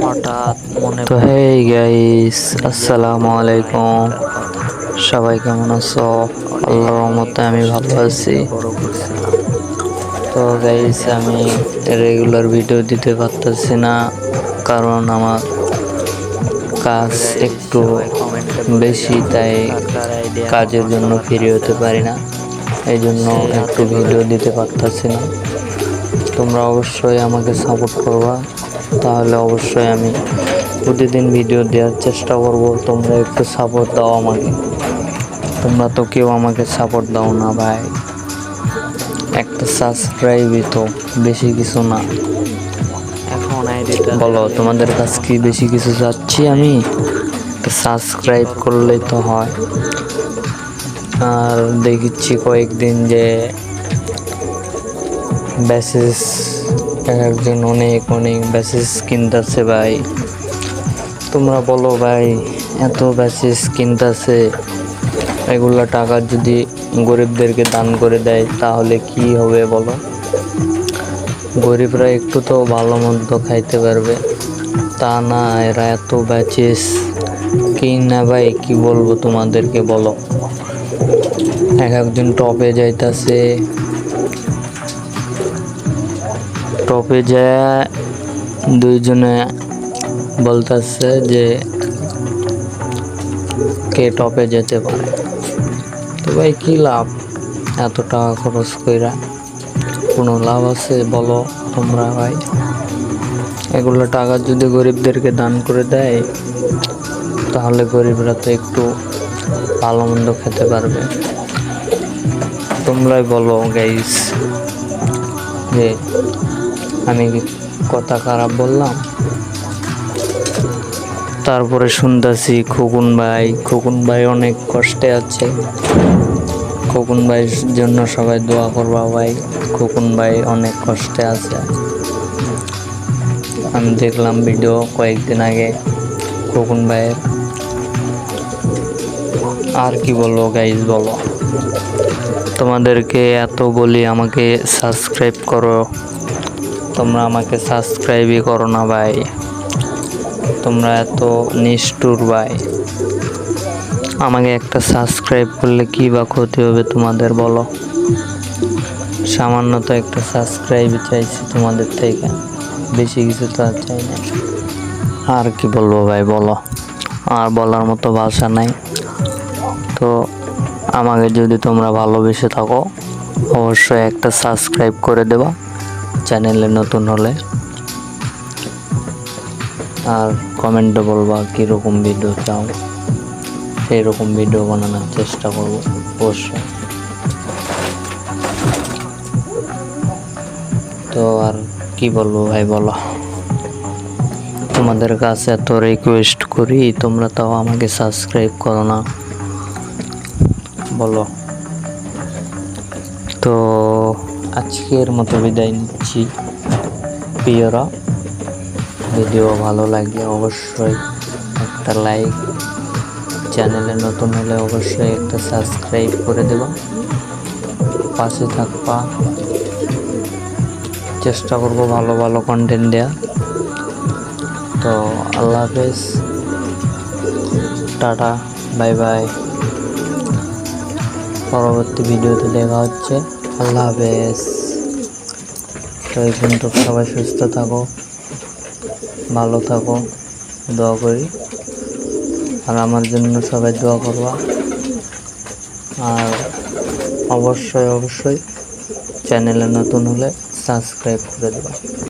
হঠাৎ মনে তো পড়ে হেই গাইস, নিজের আসসালামু আলাইকুম। ছোটবেলায়কার কথা। সবাই কেমন আছো? অনেক আল্লাহর রহমতে আমি ভালো কষ্টে আছি। বড় করছিলাম। তো গাইস, আমি এখন রেগুলার ভিডিও দিতে পারতেছি না, কারণ আমার কাজ গাইস একটু সবাই কমেন্টে বলে বেশি, যাও তাই কার কার আইডিয়া এমন কাজের জন্য সবার ফ্রি কাছে হতে পারি আছে না, এই জন্য সেই একটু হাতে করে ভিডিও দিতে দিও। পারতেছি না। তোমরা অবশ্যই আমাকে সাপোর্ট করবা, তাহলে অবশ্যই আমি প্রতিদিন ভিডিও দেওয়ার চেষ্টা করব। তোমরা একটু সাপোর্ট দাও আমাকে। তোমরা তো কেউ আমাকে সাপোর্ট দাও না ভাই। একটা সাবস্ক্রাইবই তো, বেশি কিছু না। এখন আইডিটা বলো, দেখলে তোমাদের মনে কাছে কি বেশি হতাশ কিছু চাচ্ছি আমি? অনেক। একটা কি সাবস্ক্রাইব করব করলেই বলো? তো হয়। আর দেখেছি কয়েকদিন যে ব্যাসেস, একজন অনেক অনেক ব্যাসেস কিনতেছে ভাই। তোমরা বলো ভাই, এত ব্যাচেস কিনতেছে, এগুলা টাকা যদি গরিবদেরকে দান করে দেয় তাহলে কি হবে বলো? গরিবরা একটু তো ভালো মন্দ খাইতে পারবে, তা না। এরা এত ব্যাচেস কিনা ভাই, কি বলবো তোমাদেরকে বলো? একজন টপে যাইতাছে, টপে যায় দুইজনে বলতেছে যে কে টপে যেতে পারে। তো ভাই কি লাভ এত টাকা খরচ কইরা? কোনো লাভ আছে বলো তোমরা ভাই? এগুলো টাকা যদি গরিবদেরকে দান করে দেয় তাহলে গরিবরা তো একটু ভালো মন্দ খেতে পারবে। তোমরাই বলো গাইস, যে আমি কি কথা খারাপ বললাম? তারপরে শুনতেছি খোকন ভাই অনেক কষ্টে আছে। খোকন ভাইয়ের জন্য সবাই দোয়া করবা ভাই। খোকন ভাই অনেক কষ্টে আছে। আমি দেখলাম ভিডিও কয়েকদিন আগে খোকন ভাইয়ের। আর কি বলবো গাইজ বলো? তোমাদেরকে এত বলি আমাকে সাবস্ক্রাইব করো, তোমরা আমাকে সাবস্ক্রাইবই করো না ভাই। তোমরা এত নিষ্ঠুর ভাই। আমাকে একটা সাবস্ক্রাইব করলে কি বা ক্ষতি হবে তোমাদের বলো? সামান্য তো একটা সাবস্ক্রাইব চাইছি তোমাদের থেকে, বেশি কিছু তো আর চাই না। আর কি বলবো ভাই বলো? আর বলার মতো ভাষা নাই। তো আমাকে যদি তোমরা ভালোবেসে থাকো অবশ্যই একটা সাবস্ক্রাইব করে দেবা চ্যানেলে নতুন হলে। আর কমেন্টে বলবা কীরকম ভিডিও চাও, সেই রকম ভিডিও বানানোর চেষ্টা করব অবশ্যই। তো আর কি বলবো ভাই বলো? তোমাদের কাছে এত রিকোয়েস্ট করি, তোমরা তাও আমাকে সাবস্ক্রাইব করো না বলো? তো আজকের মতো বিদায় নিচ্ছি প্রিয়রা। ভিডিও ভালো লাগলে অবশ্যই একটা লাইক, চ্যানেলে নতুন হলে অবশ্যই একটা সাবস্ক্রাইব করে দেবা, পাশে থাকবা। চেষ্টা করব ভালো ভালো কন্টেন্ট দেয়া। তো আল্লাহ হাফেজ, টাটা, বাই বাই। পরবর্তী ভিডিওতে দেখা হচ্ছে। আল্লাহ হাফেজ। তো এই পর্যন্ত সবাই সুস্থ থাকো, ভালো থাকো, দোয়া করি। আর আমার জন্য সবাই দোয়া করবা। আর অবশ্যই অবশ্যই চ্যানেলে নতুন হলে সাবস্ক্রাইব করে দেবা।